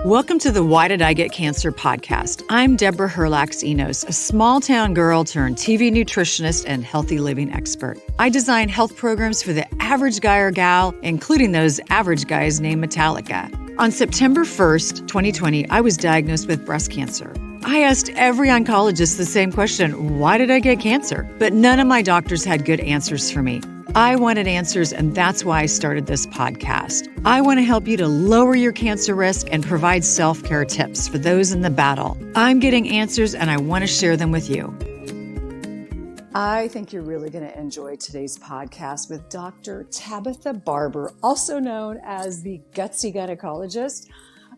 Welcome to the Why Did I Get Cancer podcast. I'm Deborah Herlax-Enos, a small-town girl turned TV nutritionist and healthy living expert. I design health programs for the average guy or gal, including those average guys named Metallica. On September 1st, 2020, I was diagnosed with breast cancer. I asked every oncologist the same question, why did I get cancer? But none of my doctors had good answers for me. I wanted answers, and that's why I started this podcast. I want to help you to lower your cancer risk and provide self-care tips for those in the battle. I'm getting answers, and I want to share them with you. I think you're really going to enjoy today's podcast with Dr. Tabatha Barber, also known as the Gutsy Gynecologist.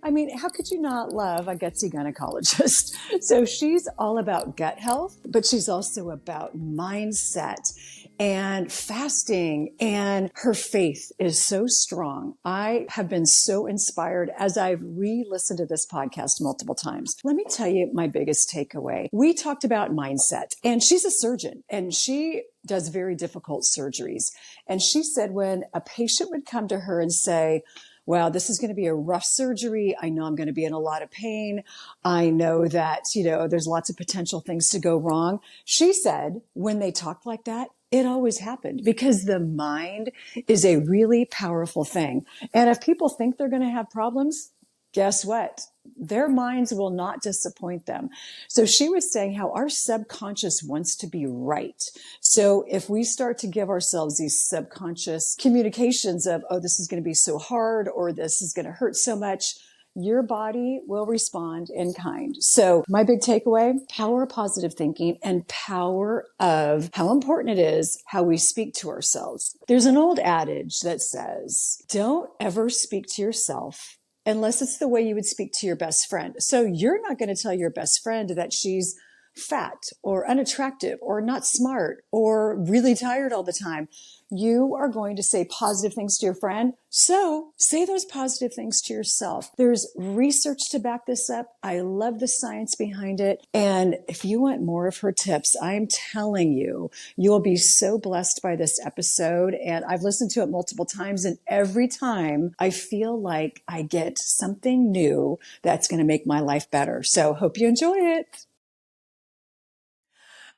I mean, how could you not love a gutsy gynecologist? So she's all about gut health, but she's also about mindset and fasting, and her faith is so strong. I have been so inspired as I've re-listened to this podcast multiple times. Let me tell you my biggest takeaway. We talked about mindset, and she's a surgeon, and she does very difficult surgeries. And she said when a patient would come to her and say, wow, this is going to be a rough surgery. I know I'm going to be in a lot of pain. I know that, there's lots of potential things to go wrong. She said when they talked like that, it always happened because the mind is a really powerful thing. And if people think they're going to have problems, guess what? Their minds will not disappoint them. So she was saying how our subconscious wants to be right. So if we start to give ourselves these subconscious communications of, oh, this is going to be so hard, or this is going to hurt so much, your body will respond in kind. So my big takeaway, power of positive thinking and power of how important it is how we speak to ourselves. There's an old adage that says, don't ever speak to yourself unless it's the way you would speak to your best friend. So you're not going to tell your best friend that she's fat or unattractive or not smart or really tired all the time. You are going to say positive things to your friend. So say those positive things to yourself. There's research to back this up. I love the science behind it. And if you want more of her tips, I'm telling you, you'll be so blessed by this episode. And I've listened to it multiple times. And every time I feel like I get something new that's going to make my life better. So hope you enjoy it.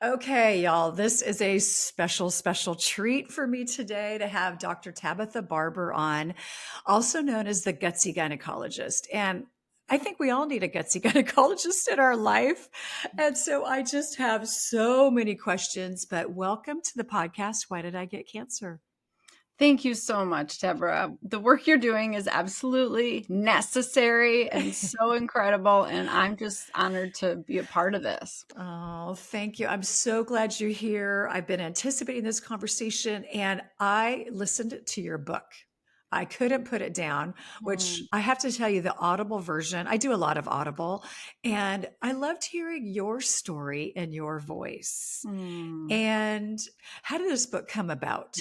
Okay, y'all, this is a special treat for me today to have Dr. Tabatha Barber on, also known as the Gutsy Gynecologist. And I think we all need a gutsy gynecologist in our life. And so I just have so many questions, but welcome to the podcast, Why Did I Get Cancer? Thank you so much, Deborah. The work you're doing is absolutely necessary and so incredible. And I'm just honored to be a part of this. Oh, thank you. I'm so glad you're here. I've been anticipating this conversation and I listened to your book. I couldn't put it down, which I have to tell you, the Audible version, I do a lot of Audible, and I loved hearing your story and your voice. And how did this book come about?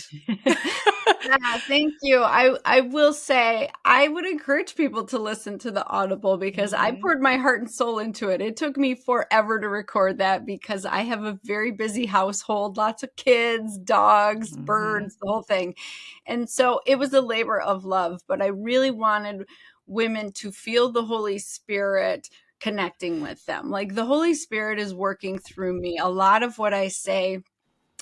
Yeah, thank you. I will say I would encourage people to listen to the Audible because I poured my heart and soul into it. It took me forever to record that because I have a very busy household, lots of kids, dogs, birds, the whole thing. And so it was a labor of love, but I really wanted women to feel the Holy Spirit connecting with them. Like the Holy Spirit is working through me. A lot of what I say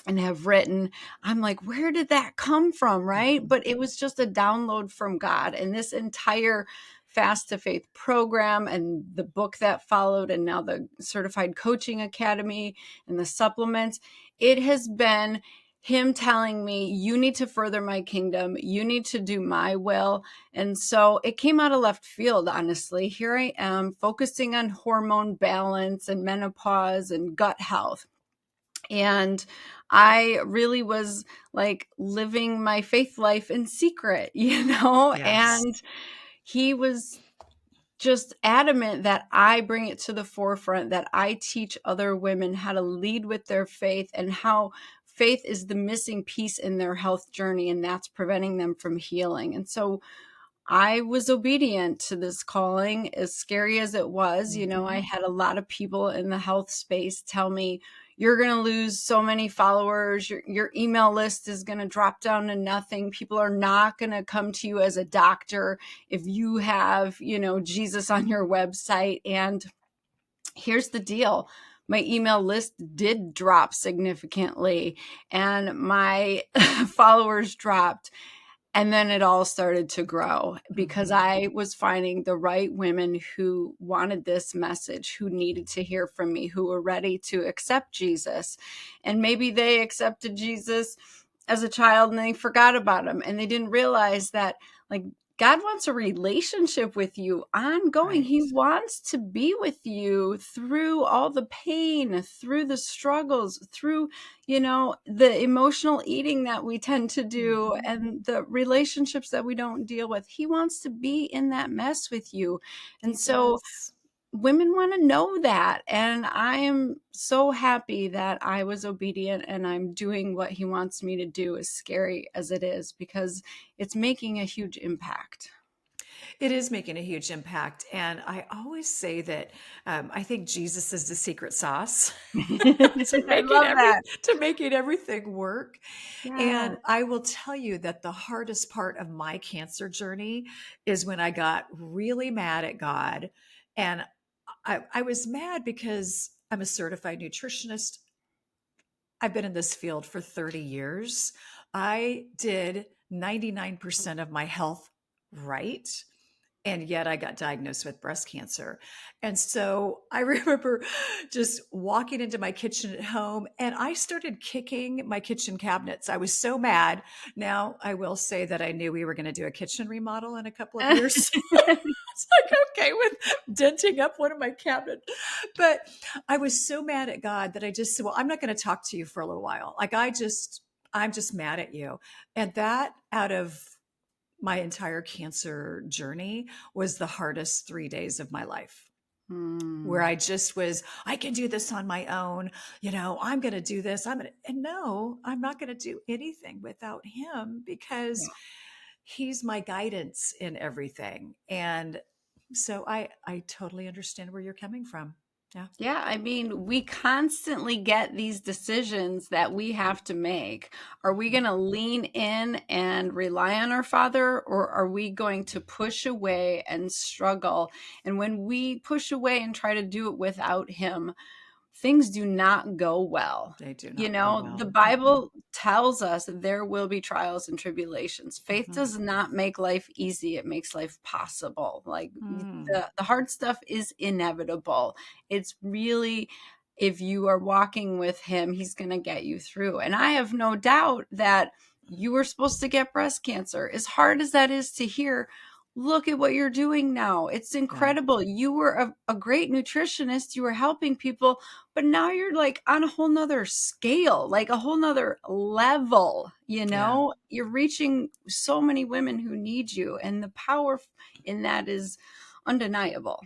and have written, I'm like, where did that come from? Right. But it was just a download from God. And this entire Fast to Faith program and the book that followed, and now the Certified Coaching Academy and the supplements, it has been him telling me, you need to further my kingdom. You need to do my will. And so it came out of left field, honestly. Here I am focusing on hormone balance and menopause and gut health. And I really was like living my faith life in secret, Yes. And he was just adamant that I bring it to the forefront, that I teach other women how to lead with their faith and how faith is the missing piece in their health journey, and that's preventing them from healing. And so I was obedient to this calling, as scary as it was. I had a lot of people in the health space tell me, you're going to lose so many followers. Your email list is going to drop down to nothing. People are not going to come to you as a doctor if you have, Jesus on your website. And here's the deal. My email list did drop significantly and my followers dropped. And then it all started to grow because I was finding the right women who wanted this message, who needed to hear from me, who were ready to accept Jesus. And maybe they accepted Jesus as a child and they forgot about him and they didn't realize that, like, God wants a relationship with you ongoing. Right. He wants to be with you through all the pain, through the struggles, through, the emotional eating that we tend to do and the relationships that we don't deal with. He wants to be in that mess with you. He And so does. women want to know that. And I am so happy that I was obedient and I'm doing what he wants me to do, as scary as it is, because it's making a huge impact. It is making a huge impact. And I always say that I think Jesus is the secret sauce to I making love that. everything work. Yeah. And I will tell you that the hardest part of my cancer journey is when I got really mad at God. And I was mad because I'm a certified nutritionist. I've been in this field for 30 years. I did 99% of my health right. And yet I got diagnosed with breast cancer. And so I remember just walking into my kitchen at home and I started kicking my kitchen cabinets. I was so mad. Now, I will say that I knew we were going to do a kitchen remodel in a couple of years. It's like, okay, with denting up one of my cabinets. But I was so mad at God that I just said, well, I'm not going to talk to you for a little while. I'm just mad at you. And that, out of my entire cancer journey, was the hardest 3 days of my life, where Mm, I just was, I can do this on my own. I'm going to do this. And no, I'm not going to do anything without him, because yeah. he's my guidance in everything. And so I totally understand where you're coming from. Yeah. Yeah, I mean, we constantly get these decisions that we have to make. Are we going to lean in and rely on our Father, or are we going to push away and struggle? And when we push away and try to do it without Him, things do not go well. They do not go The well. Bible tells us that there will be trials and tribulations. Faith Mhm. does not make life easy, it makes life possible. Like, Mm. the hard stuff is inevitable. It's really, if you are walking with him, he's going to get you through. And I have no doubt that you were supposed to get breast cancer. As hard as that is to hear, look at what you're doing now. It's Yeah. incredible. You were a great nutritionist. You were helping people, but now you're like on a whole nother scale, like a whole nother level. Yeah. You're reaching so many women who need you, and the power in that is undeniable.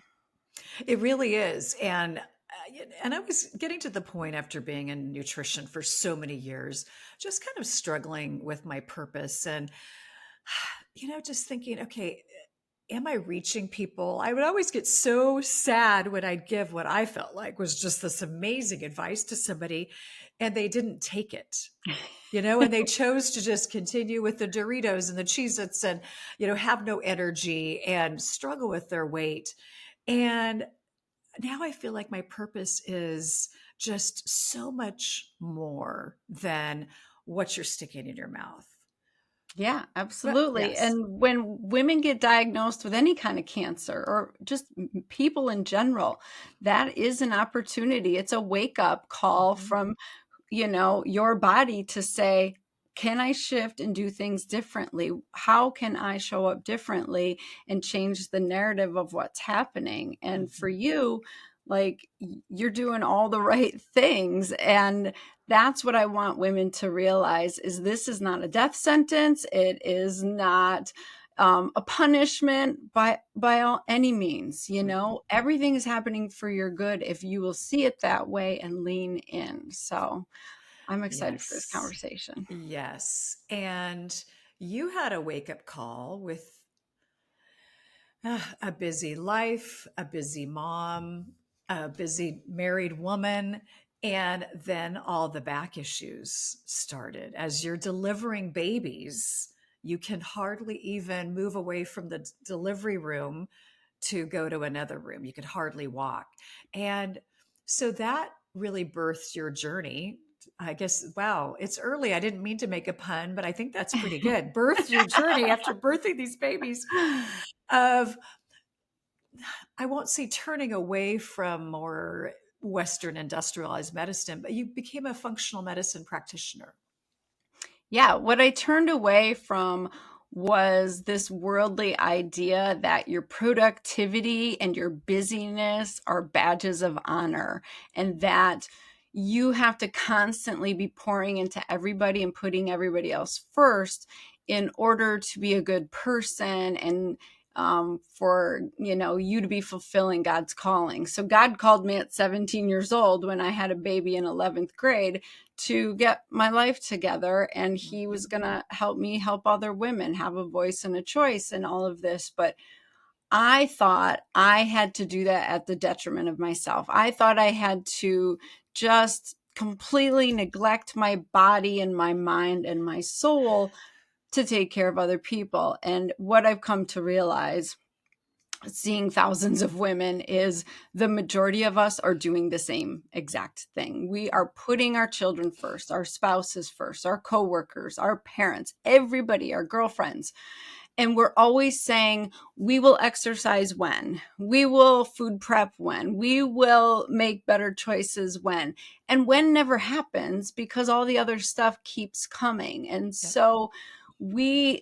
It really is. And I was getting to the point, after being in nutrition for so many years, just kind of struggling with my purpose and, just thinking, okay, am I reaching people? I would always get so sad when I'd give what I felt like was just this amazing advice to somebody and they didn't take it. And they chose to just continue with the Doritos and the Cheez-Its and, have no energy and struggle with their weight. And now I feel like my purpose is just so much more than what you're sticking in your mouth. Yeah, But absolutely. yes. And when women get diagnosed with any kind of cancer, or just people in general, that is an opportunity. It's a wake up call Mhm. from, your body to say, can I shift and do things differently? How can I show up differently and change the narrative of what's happening? And for Mhm. you, like, you're doing all the right things. And that's what I want women to realize, is this is not a death sentence. It is not a punishment by any means. Mhm. Everything is happening for your good if you will see it that way and lean in. So I'm excited for this Yes. conversation. Yes. And you had a wake up call with a busy life, a busy mom, a busy married woman. And then all the back issues started. As you're delivering babies, you can hardly even move away from the delivery room to go to another room. You could hardly walk. And so that really birthed your journey. I guess, wow, it's early. I didn't mean to make a pun, but I think that's pretty good. Birthed your journey after birthing these babies of, I won't say turning away from more Western industrialized medicine, but you became a functional medicine practitioner. Yeah, what I turned away from was this worldly idea that your productivity and your busyness are badges of honor, and that you have to constantly be pouring into everybody and putting everybody else first in order to be a good person, and for you to be fulfilling God's calling. So God called me at 17 years old when I had a baby in 11th grade to get my life together, and he was going to help me help other women have a voice and a choice in all of this. But I thought I had to do that at the detriment of myself. I thought I had to just completely neglect my body and my mind and my soul to take care of other people. And what I've come to realize, seeing thousands of women, is the majority of us are doing the same exact thing. We are putting our children first, our spouses first, our coworkers, our parents, everybody, our girlfriends. And we're always saying, we will exercise when, we will food prep when, we will make better choices when. And when never happens because all the other stuff keeps coming. And so we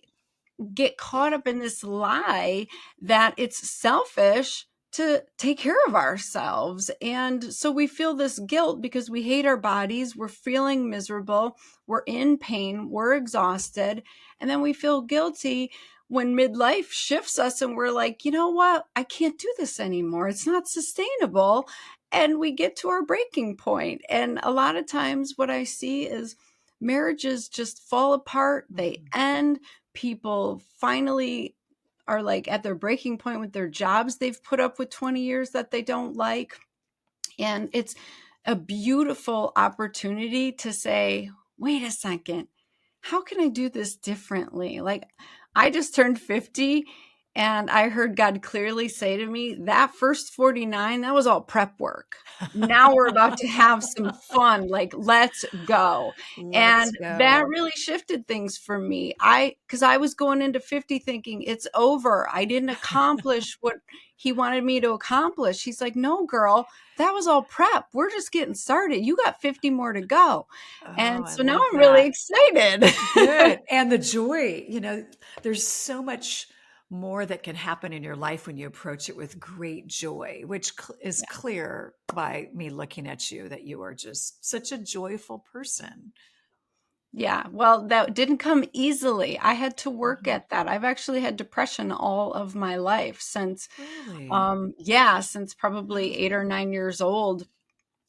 get caught up in this lie that it's selfish to take care of ourselves. And so we feel this guilt because we hate our bodies, we're feeling miserable, we're in pain, we're exhausted, and then we feel guilty when midlife shifts us and we're like, you know what, I can't do this anymore, it's not sustainable. And we get to our breaking point. And a lot of times what I see is marriages just fall apart, they end. People finally are like at their breaking point with their jobs they've put up with 20 years that they don't like. And it's a beautiful opportunity to say, wait a second, how can I do this differently? Like, I just turned 50 and I heard God clearly say to me, that first 49, that was all prep work. Now we're about to have some fun. Like, let's go. Let's And that go. really shifted things for me. Because I was going into 50 thinking it's over. I didn't accomplish what he wanted me to accomplish. He's like, no, girl, that was all prep. We're just getting started. You got 50 more to go. Oh, And I so now love I'm really that. excited. Good. And the joy, there's so much more that can happen in your life when you approach it with great joy, which is Yeah. clear by me looking at you that you are just such a joyful person. Yeah, well, that didn't come easily. I had to work Mhm. at that. I've actually had depression all of my life since, Really? since probably 8 or 9 years old.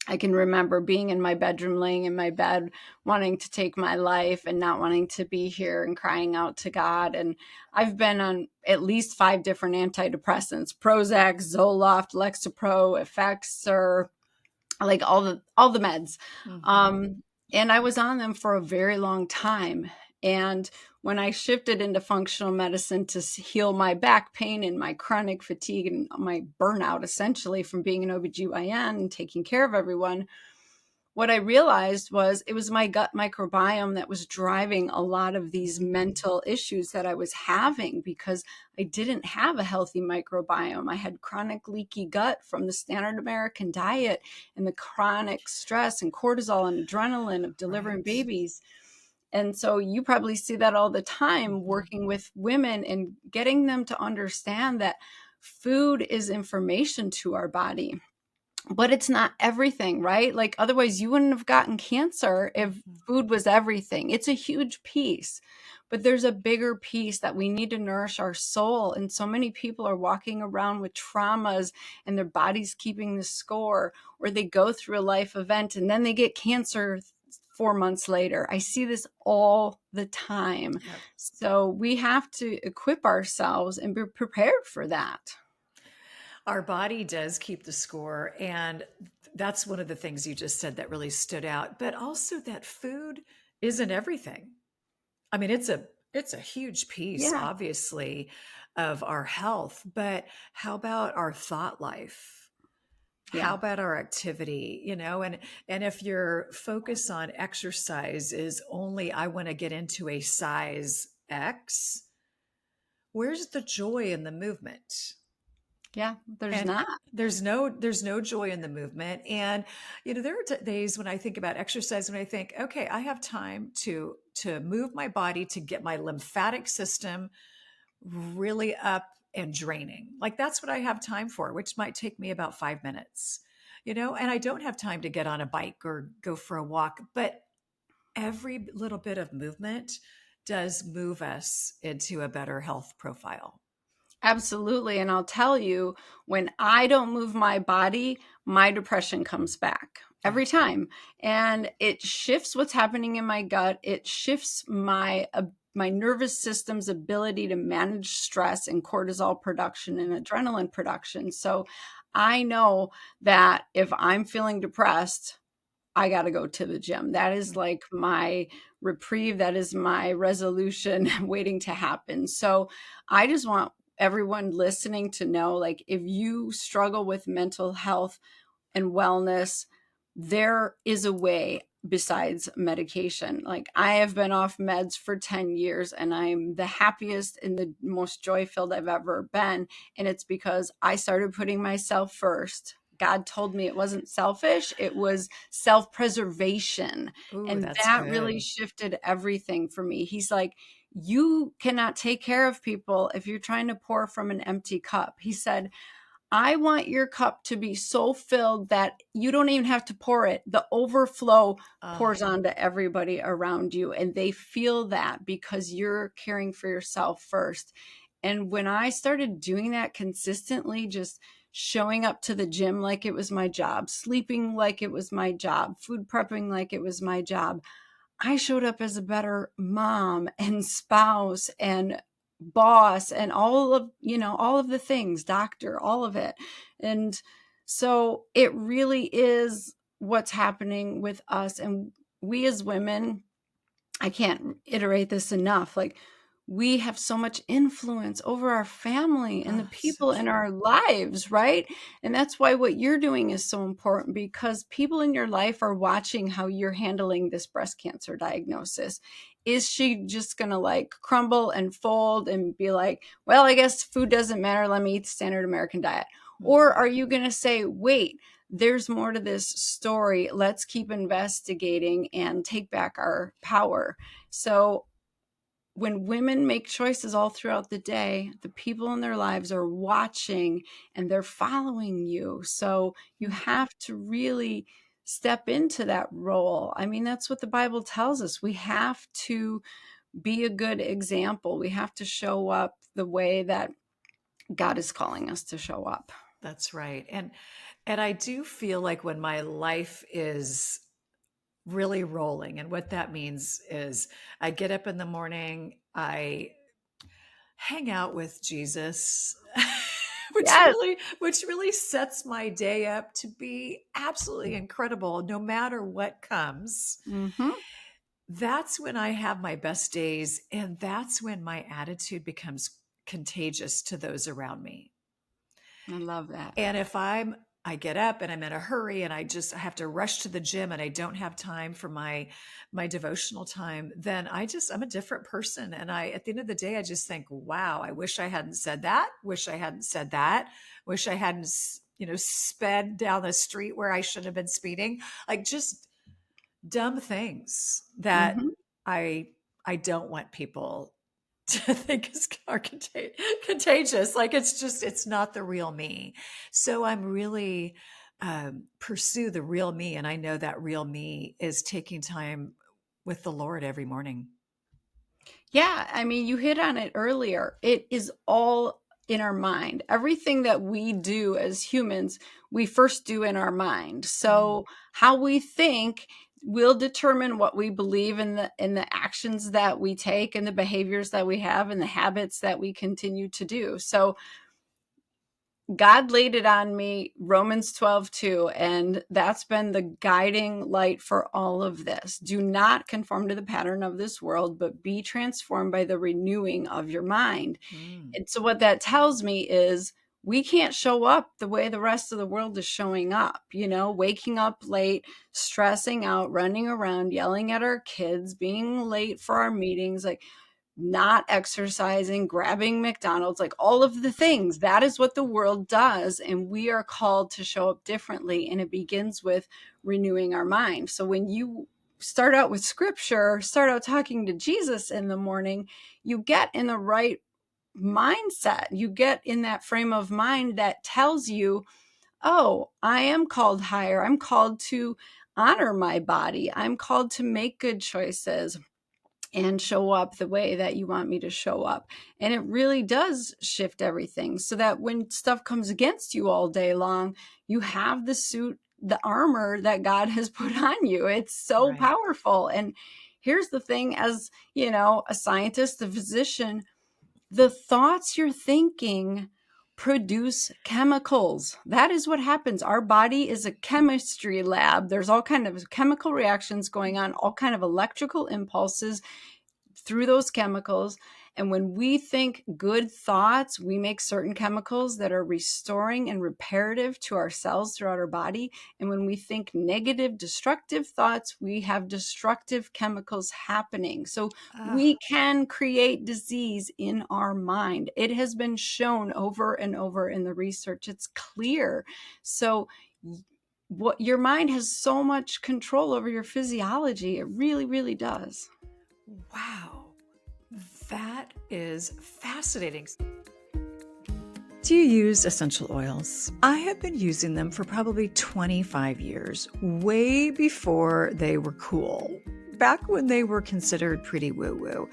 I can remember being in my bedroom, laying in my bed, wanting to take my life and not wanting to be here and crying out to God. And I've been on at least 5 different antidepressants: Prozac, Zoloft, Lexapro, Effexor, like all the meds. Mhm. And I was on them for a very long time. And when I shifted into functional medicine to heal my back pain and my chronic fatigue and my burnout, essentially from being an OBGYN and taking care of everyone, what I realized was it was my gut microbiome that was driving a lot of these Mm. mental issues that I was having, because I didn't have a healthy microbiome. I had chronic leaky gut from the standard American diet and the chronic stress and cortisol and adrenaline of delivering Right. babies. And so you probably see that all the time Mhm. working with women and getting them to understand that food is information to our body, but it's not everything, right? Like, otherwise you wouldn't have gotten cancer if Mhm. food was everything. It's a huge piece, but there's a bigger piece that we need to nourish our soul. And so many people are walking around with traumas and their body's keeping the score, or they go through a life event and then they get cancer 4 months later. I see this all the time. Yep. So we have to equip ourselves and be prepared for that. Our body does keep the score. And that's one of the things you just said that really stood out. But also that food isn't everything. I mean, it's a huge piece, Yeah. obviously, of our health, but how about our thought life? How Yeah. about our activity? And if your focus on exercise is only I want to get into a size X, where's the joy in the movement? Yeah. There's And not. there's no joy in the movement. And there are days when I think about exercise, when I think, okay, I have time to move my body, to get my lymphatic system really up and draining. Like that's what I have time for, which might take me about 5 minutes. And I don't have time to get on a bike or go for a walk, but every little bit of movement does move us into a better health profile. Absolutely. And I'll tell you, when I don't move my body, my depression comes back Yeah. every time. And it shifts what's happening in my gut. It shifts my nervous system's ability to manage stress and cortisol production and adrenaline production. So I know that if I'm feeling depressed, I got to go to the gym. That is like my reprieve. That is my resolution waiting to happen. So I just want everyone listening to know, like, if you struggle with mental health and wellness, there is a way besides medication. Like, I have been off meds for 10 years and I'm the happiest and the most joy filled I've ever been. And it's because I started putting myself first. God told me it wasn't selfish, it was self preservation. Ooh, And that's that really good. shifted everything for me. He's like, you cannot take care of people if you're trying to pour from an empty cup. He said, I want your cup to be so filled that you don't even have to pour it. The overflow Uh, pours onto everybody around you, and they feel that because you're caring for yourself first. And when I started doing that consistently, just showing up to the gym like it was my job, sleeping like it was my job, food prepping like it was my job, I showed up as a better mom and spouse and boss and all of the things, doctor, all of it. And so it really is what's happening with us. And we as women, I can't iterate this enough. Like, we have so much influence over our family and the so people in true. our lives, right? And that's why what you're doing is so important, because people in your life are watching how you're handling this breast cancer diagnosis. Is she just going to like crumble and fold and be like, well, I guess food doesn't matter. Let me eat the standard American diet. Or Mhm. are you going to say, wait, there's more to this story. Let's keep investigating and take back our power. So when women make choices all throughout the day, the people in their lives are watching and they're following you. So you have to really step into that role. I mean, that's what the Bible tells us. We have to be a good example. We have to show up the way that God is calling us to show up. That's right. And I do feel like when my life is really rolling, and what that means is I get up in the morning, I hang out with Jesus, Yes. which really sets my day up to be absolutely incredible no matter what comes. Hmm. That's when I have my best days, and that's when my attitude becomes contagious to those around me. I love that. And if I get up and I'm in a hurry and I have to rush to the gym and I don't have time for my devotional time, then I'm a different person. And at the end of the day, I just think, wow, I wish I hadn't said that. Wish I hadn't said that. Wish I hadn't, sped down the street where I should have been speeding. Like just dumb things that Hmm. I I don't want people to think are contagious. Like it's not the real me. So I'm really pursue the real me, and I know that real me is taking time with the Lord every morning. Yeah, I mean, you hit on it earlier. It is all in our mind. Everything that we do as humans, we first do in our mind. Mm. So, how we think will determine what we believe in the actions that we take and the behaviors that we have and the habits that we continue to do. So, God laid it on me, Romans 12:2, and that's been the guiding light for all of this. Do not conform to the pattern of this world, but be transformed by the renewing of your mind. And so what that tells me is we can't show up the way the rest of the world is showing up, waking up late, stressing out, running around, yelling at our kids, being late for our meetings, like not exercising, grabbing McDonald's, like all of the things. That is what the world does. And we are called to show up differently. And it begins with renewing our mind. So when you start out with scripture, start out talking to Jesus in the morning, you get in the right mindset. You get in that frame of mind that tells you, oh, I am called higher. I'm called to honor my body. I'm called to make good choices and show up the way that you want me to show up. And it really does shift everything so that when stuff comes against you all day long, you have the suit, the armor that God has put on you. It's so powerful. And here's the thing, as a scientist, a physician, the thoughts you're thinking produce chemicals. That is what happens. Our body is a chemistry lab. There's all kind of chemical reactions going on, all kind of electrical impulses through those chemicals. And when we think good thoughts, we make certain chemicals that are restoring and reparative to our cells throughout our body. And when we think negative, destructive thoughts, we have destructive chemicals happening. So we can create disease in our mind. It has been shown over and over in the research. It's clear. So what your mind has so much control over your physiology. It really, really does. Wow, that is fascinating. Do you use essential oils? I have been using them for probably 25 years, way before they were cool, back when they were considered pretty woo-woo.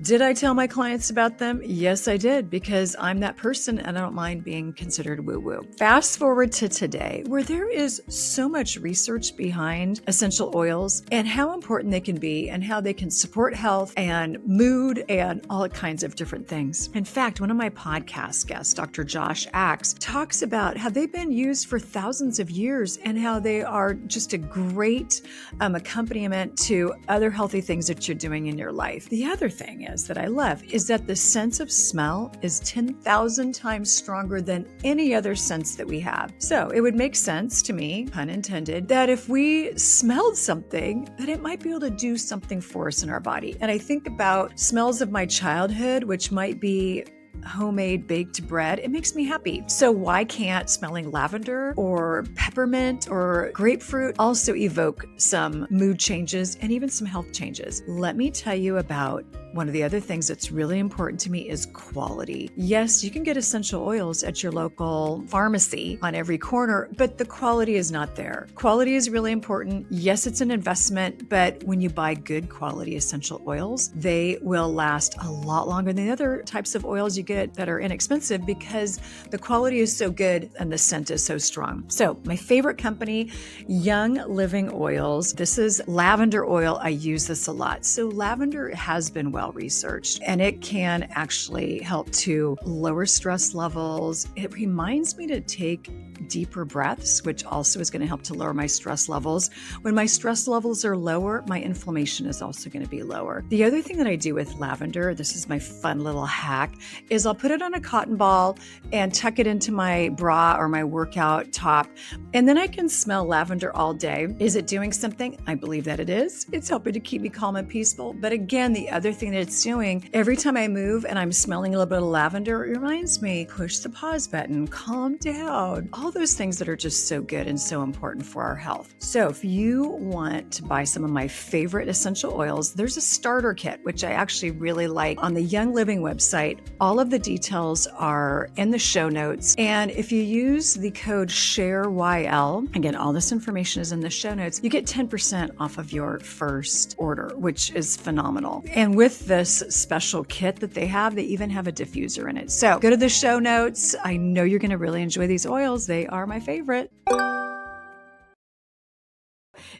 Did I tell my clients about them? Yes, I did, because I'm that person and I don't mind being considered woo-woo. Fast forward to today, where there is so much research behind essential oils and how important they can be and how they can support health and mood and all kinds of different things. In fact, one of my podcast guests, Dr. Josh Axe, talks about how they've been used for thousands of years and how they are just a great accompaniment to other healthy things that you're doing in your life. The other thing that I love is that the sense of smell is 10,000 times stronger than any other sense that we have. So it would make sense to me, pun intended, that if we smelled something, that it might be able to do something for us in our body. And I think about smells of my childhood, which might be homemade baked bread. It makes me happy. So why can't smelling lavender or peppermint or grapefruit also evoke some mood changes and even some health changes? Let me tell you about one of the other things that's really important to me is quality. Yes, you can get essential oils at your local pharmacy on every corner, but the quality is not there. Quality is really important. Yes, it's an investment, but when you buy good quality essential oils, they will last a lot longer than the other types of oils you get that are inexpensive because the quality is so good and the scent is so strong. So my favorite company, Young Living Oils. This is lavender oil. I use this a lot. So lavender has been well researched and it can actually help to lower stress levels. It reminds me to take deeper breaths, which also is going to help to lower my stress levels. When my stress levels are lower, my inflammation is also going to be lower. The other thing that I do with lavender, this is my fun little hack, is I'll put it on a cotton ball and tuck it into my bra or my workout top. And then I can smell lavender all day. Is it doing something? I believe that it is. It's helping to keep me calm and peaceful. But again, the other thing that it's doing, every time I move and I'm smelling a little bit of lavender, it reminds me, push the pause button, calm down. All those things that are just so good and so important for our health. So if you want to buy some of my favorite essential oils, there's a starter kit, which I actually really like on the Young Living website. All of the details are in the show notes. And if you use the code SHAREYL, again, all this information is in the show notes, you get 10% off of your first order, which is phenomenal. And with this special kit that they even have a diffuser in it. So go to the show notes. I know you're going to really enjoy these oils. They are my favorite.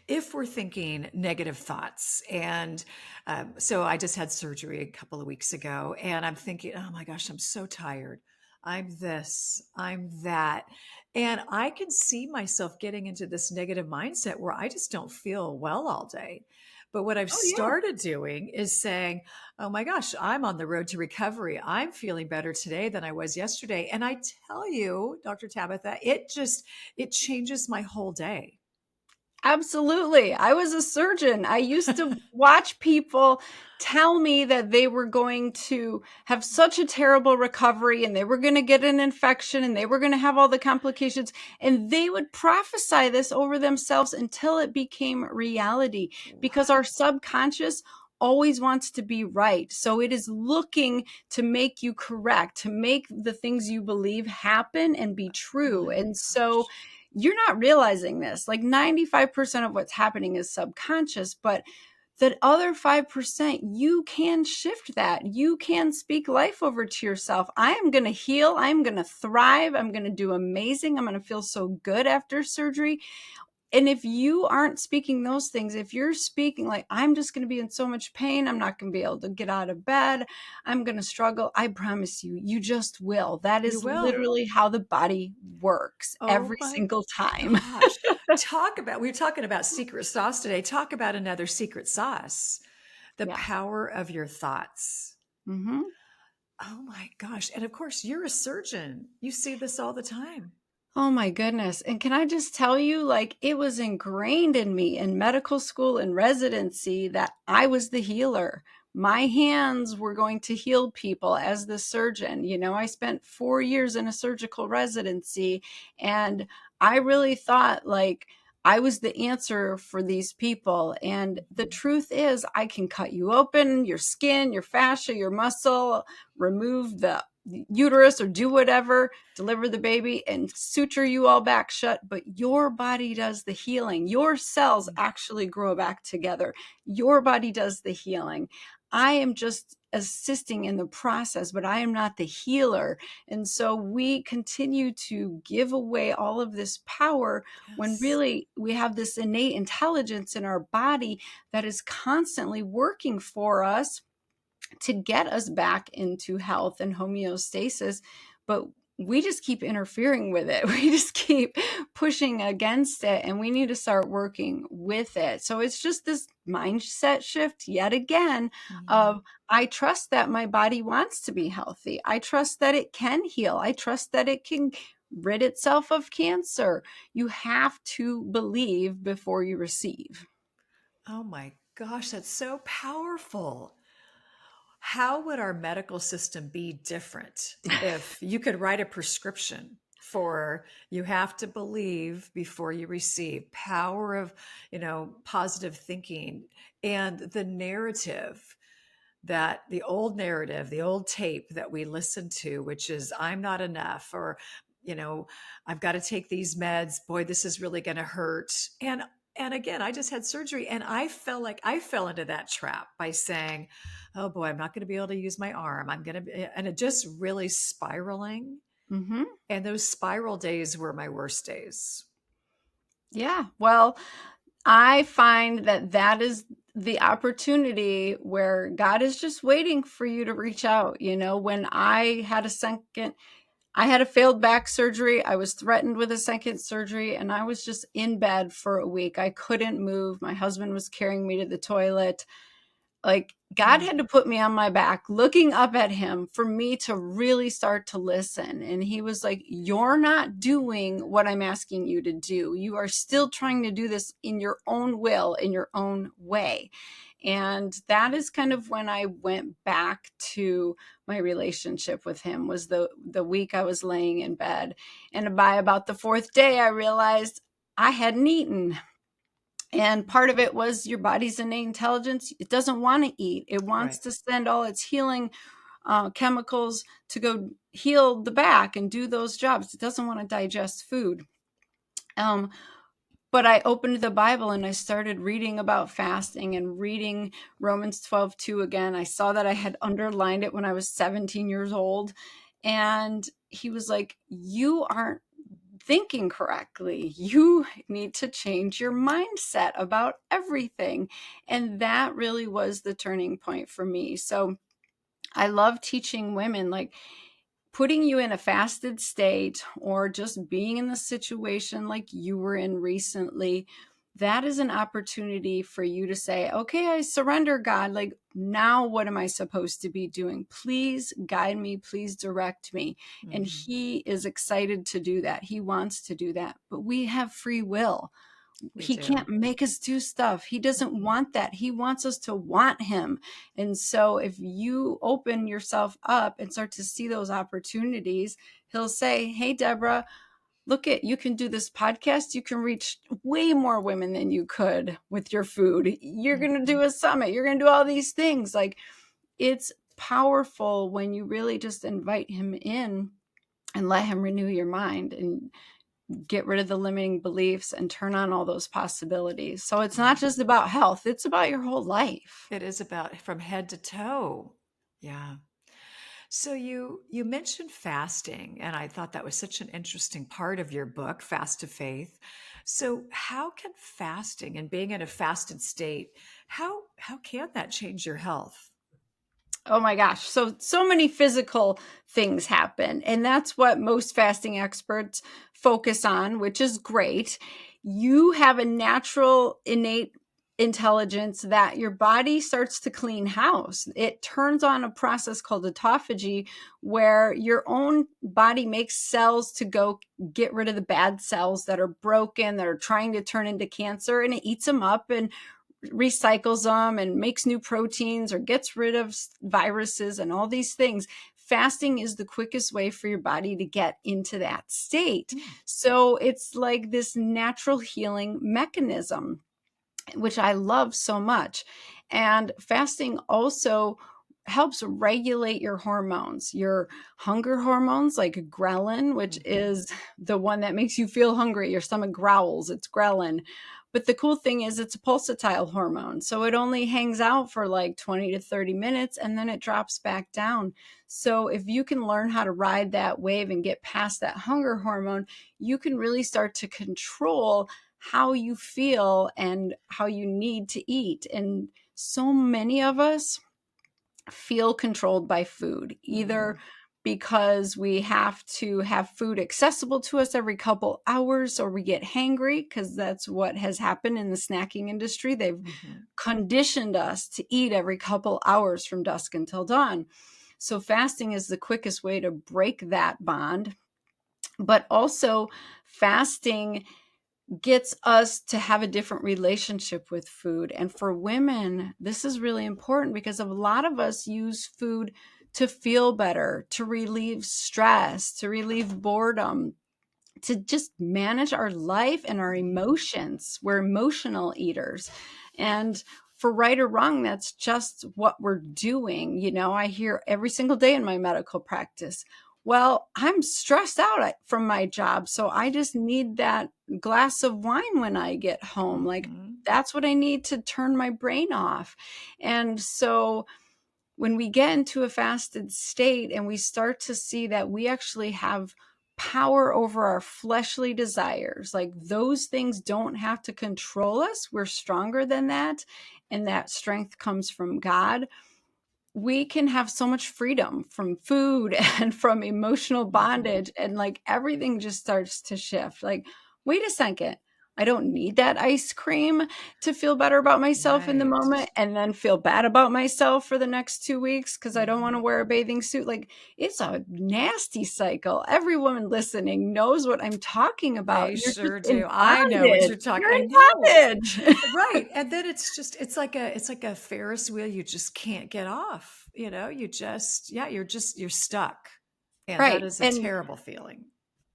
If we're thinking negative thoughts, and so I just had surgery a couple of weeks ago, and I'm thinking, oh my gosh, I'm so tired. I'm this, I'm that. And I can see myself getting into this negative mindset where I just don't feel well all day. But what I've Oh, yeah. started doing is saying, oh my gosh, I'm on the road to recovery. I'm feeling better today than I was yesterday. And I tell you, Dr. Tabitha, it changes my whole day. Absolutely. I was a surgeon. I used to watch people tell me that they were going to have such a terrible recovery and they were going to get an infection and they were going to have all the complications. And they would prophesy this over themselves until it became reality because our Wow. subconscious always wants to be right. So it is looking to make you correct, to make the things you believe happen and be Oh true. my And so gosh. you're not realizing this. Like 95% of what's happening is subconscious, but that other 5%, you can shift that. You can speak life over to yourself. I am going to heal. I'm going to thrive. I'm going to do amazing. I'm going to feel so good after surgery. And if you aren't speaking those things, if you're speaking like, I'm just going to be in so much pain, I'm not going to be able to get out of bed, I'm going to struggle, I promise you, you just will. That You is will. literally how the body works Oh every my single time. gosh. We're talking about secret sauce today. Talk about another secret sauce, the Yeah. power of your thoughts. Hmm. Oh my gosh. And of course, you're a surgeon. You see this all the time. Oh my goodness. And can I just tell you, like, it was ingrained in me in medical school and residency that I was the healer. My hands were going to heal people as the surgeon. You know, I spent 4 years in a surgical residency, and I really thought like I was the answer for these people. And the Mhm. truth is, I can cut you open, your skin, your fascia, your muscle, remove the uterus or do whatever, deliver the baby and suture you all back shut, but your body does the healing. Your cells actually grow back together. Your body does the healing. I am just assisting in the process, but I am not the healer. And so we continue to give away all of this power when Yes. really we have this innate intelligence in our body that is constantly working for us to get us back into health and homeostasis, but we just keep interfering with it. We just keep pushing against it, and we need to start working with it. So it's just this mindset shift yet again Mhm. of I trust that my body wants to be healthy. I trust that it can heal. I trust that it can rid itself of cancer. You have to believe before you receive. Oh my gosh, that's so powerful. How would our medical system be different if you could write a prescription for you have to believe before you receive power of, positive thinking and the narrative that the old narrative, the old tape that we listen to, which is I'm not enough, or, you know, I've got to take these meds. Boy, this is really going to hurt. And again, I just had surgery and I felt like I fell into that trap by saying, oh boy, I'm not going to be able to use my arm. I'm going to be, and it just really spiraling. Mm-hmm. And those spiral days were my worst days. Yeah. Well, I find that that is the opportunity where God is just waiting for you to reach out. You know, when I had a failed back surgery. I was threatened with a second surgery, and I was just in bed for a week. I couldn't move. My husband was carrying me to the toilet. Like God had to Mm. put me on my back, looking up at him for me to really start to listen. And he was like, you're not doing what I'm asking you to do. You are still trying to do this in your own will, in your own way. And that is kind of when I went back to my relationship with him, was the week I was laying in bed. And by about the fourth day, I realized I hadn't eaten. And part of it was your body's innate intelligence. It doesn't want to eat. It wants Right. to send all its healing chemicals to go heal the back and do those jobs. It doesn't want to digest food. Um, but I opened the Bible and I started reading about fasting and reading Romans 12:2 again. I saw that I had underlined it when I was 17 years old. And he was like, you aren't thinking correctly. You need to change your mindset about everything. And that really was the turning point for me. So I love teaching women, like, putting you in a fasted state or just being in the situation like you were in recently, that is an opportunity for you to say, okay, I surrender, God. Like, now what am I supposed to be doing? Please guide me. Please direct me. And he is excited to do that. He wants to do that. But we have free will. We He do. can't make us do stuff. He doesn't want that. He wants us to want him. And so if you open yourself up and start to see those opportunities, he'll say, hey, Deborah, look at, you can do this podcast. You can reach way more women than you could with your food. You're going to do a summit. You're going to do all these things. Like, it's powerful when you really just invite him in and let him renew your mind and get rid of the limiting beliefs and turn on all those possibilities. So it's not just about health, it's about your whole life. It is about from head to toe. Yeah. So you mentioned fasting, and I thought that was such an interesting part of your book, Fast to Faith. So how can fasting and being in a fasted state, how can that change your health? Oh my gosh. So many physical things happen. And that's what most fasting experts focus on, which is great. You have a natural, innate intelligence that your body starts to clean house. It turns on a process called autophagy, where your own body makes cells to go get rid of the bad cells that are broken, that are trying to turn into cancer, and it eats them up and recycles them and makes new proteins or gets rid of viruses and all these things. Fasting is the quickest way for your body to get into that state. So it's like this natural healing mechanism, which I love so much. And fasting also helps regulate your hormones, your hunger hormones, like ghrelin, which is the one that makes you feel hungry. Your stomach growls, it's ghrelin. But the cool thing is it's a pulsatile hormone. So it only hangs out for like 20 to 30 minutes and then it drops back down. So if you can learn how to ride that wave and get past that hunger hormone, you can really start to control how you feel and how you need to eat. And so many of us feel controlled by food, either because we have to have food accessible to us every couple hours, or we get hangry, because that's what has happened in the snacking industry. They've conditioned us to eat every couple hours from dusk until dawn. So fasting is the quickest way to break that bond. But also, fasting gets us to have a different relationship with food. And for women, this is really important because a lot of us use food to feel better, to relieve stress, to relieve boredom, to just manage our life and our emotions. We're emotional eaters. And for right or wrong, that's just what we're doing. You know, I hear every single day in my medical practice, well, I'm stressed out from my job, so I just need that glass of wine when I get home. Like, that's what I need to turn my brain off. And so when we get into a fasted state and we start to see that we actually have power over our fleshly desires, like those things don't have to control us. We're stronger than that. And that strength comes from God. We can have so much freedom from food and from emotional bondage, and like everything just starts to shift. Like, wait a second, I don't need that ice cream to feel better about myself in the moment and then feel bad about myself for the next 2 weeks because I don't want to wear a bathing suit. Like, it's a nasty cycle. Every woman listening knows what I'm talking about. They You're sure just in do. I know what bondage. you're talking. You're I in know. bondage. Right. And then it's like a Ferris wheel you just can't get off. You know, you're stuck. And that Right. is a And terrible feeling.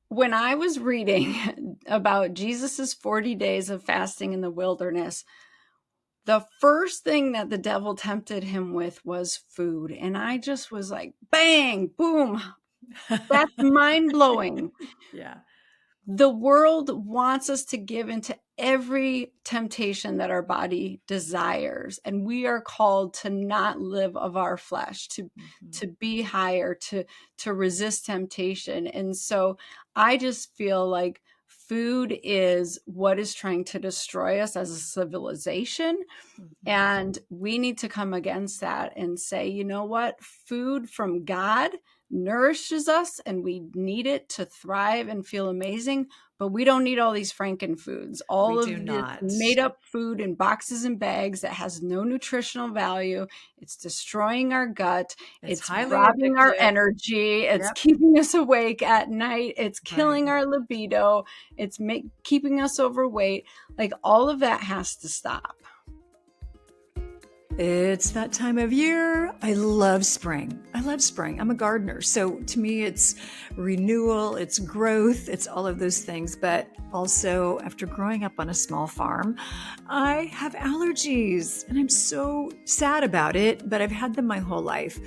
when I was reading about Jesus's 40 days of fasting in the wilderness, the first thing that the devil tempted him with was food. And I just was like, bang, boom. That's mind blowing. Yeah. The world wants us to give into every temptation that our body desires, and we are called to not live of our flesh, to be higher, to resist temptation. And so I just feel like food is what is trying to destroy us as a civilization. And we need to come against that and say, you know what? Food from God, nourishes us and we need it to thrive and feel amazing, but we don't need all these Franken foods, all We of do this not. made up food in boxes and bags that has no nutritional value. It's destroying our gut. It's It's highly robbing our addictive. energy. It's Yep. keeping us awake at night. It's killing Right. our libido. It's keeping us overweight. Like, all of that has to stop. It's that time of year. I love spring. I love spring. I'm a gardener. So to me, it's renewal, it's growth, it's all of those things. But also, after growing up on a small farm, I have allergies and I'm so sad about it, but I've had them my whole life.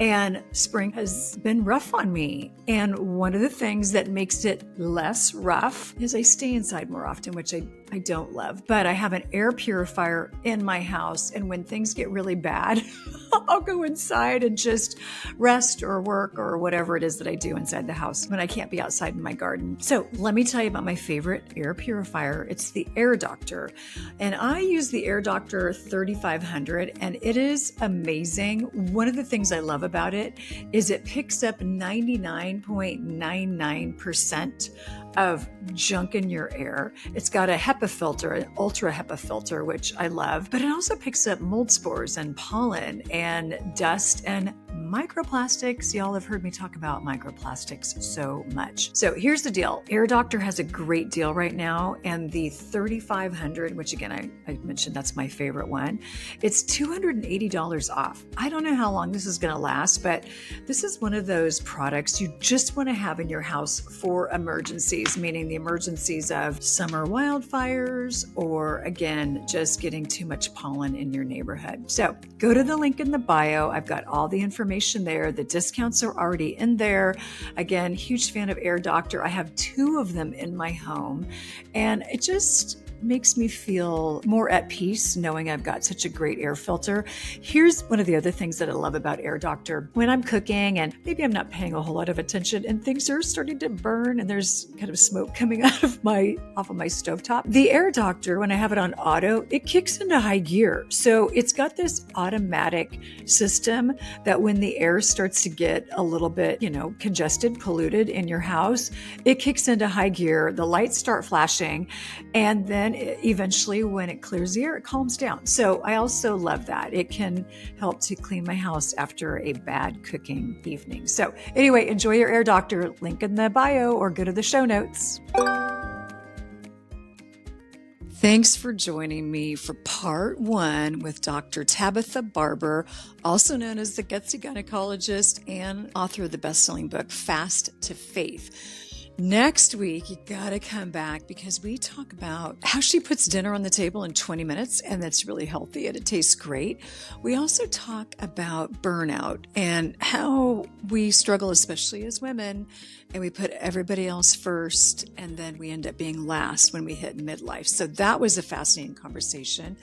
And spring has been rough on me. And one of the things that makes it less rough is I stay inside more often, which I don't love, but I have an air purifier in my house. And when things get really bad, I'll go inside and just rest or work or whatever it is that I do inside the house when I can't be outside in my garden. So let me tell you about my favorite air purifier. It's the Air Doctor. And I use the Air Doctor 3500 and it is amazing. One of the things I love about it is it picks up 99.99% of junk in your air. It's got a HEPA filter, an ultra HEPA filter, which I love, but it also picks up mold spores and pollen and dust and microplastics. Y'all have heard me talk about microplastics so much. So here's the deal. Air Doctor has a great deal right now, and the 3500, which again, I mentioned that's my favorite one, it's $280 off. I don't know how long this is going to last, but this is one of those products you just want to have in your house for emergencies, meaning the emergencies of summer wildfires or, again, just getting too much pollen in your neighborhood. So go to the link in the bio. I've got all the information there. The discounts are already in there. Again, huge fan of Air Doctor. I have 2 of them in my home, and it just makes me feel more at peace knowing I've got such a great air filter. Here's one of the other things that I love about Air Doctor. When I'm cooking and maybe I'm not paying a whole lot of attention and things are starting to burn and there's kind of smoke coming off of my stovetop, the Air Doctor, when I have it on auto, it kicks into high gear. So it's got this automatic system that when the air starts to get a little bit, congested, polluted in your house, it kicks into high gear. The lights start flashing, and then eventually when it clears the air, it calms down. So I also love that. It can help to clean my house after a bad cooking evening. So anyway, enjoy your Air Doctor. Link in the bio or go to the show notes. Thanks for joining me for part 1 with Dr. Tabatha Barber, also known as the Gutsy Gynecologist and author of the best-selling book, Fast to Faith. Next week, you gotta come back because we talk about how she puts dinner on the table in 20 minutes, and that's really healthy and it tastes great. We also talk about burnout and how we struggle, especially as women, and we put everybody else first, and then we end up being last when we hit midlife. So that was a fascinating conversation.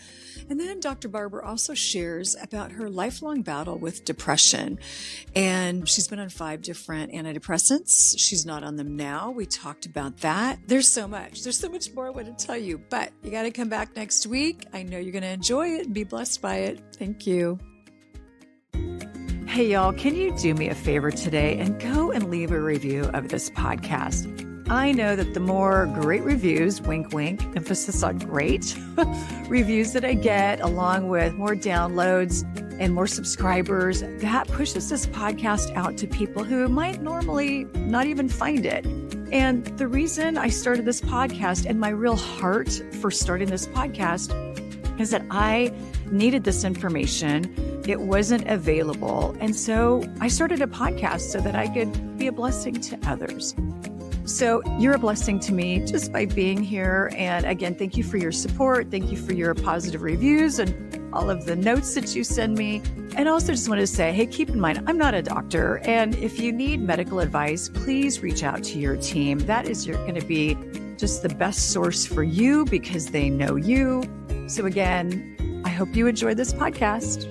And then Dr. Barber also shares about her lifelong battle with depression. And she's been on 5 different antidepressants. She's not on them now. We talked about that. There's so much more I want to tell you, but you got to come back next week. I know you're going to enjoy it and be blessed by it. Thank you. Hey, y'all, can you do me a favor today and go and leave a review of this podcast? I know that the more great reviews, wink, wink, emphasis on great, reviews that I get, along with more downloads and more subscribers, that pushes this podcast out to people who might normally not even find it. And the reason I started this podcast and my real heart for starting this podcast is that I needed this information. It wasn't available. And so I started a podcast so that I could be a blessing to others. So you're a blessing to me just by being here. And again, thank you for your support. Thank you for your positive reviews and all of the notes that you send me. And also just wanted to say, hey, keep in mind, I'm not a doctor. And if you need medical advice, please reach out to your team. That is going to be just the best source for you because they know you. So again, I hope you enjoyed this podcast.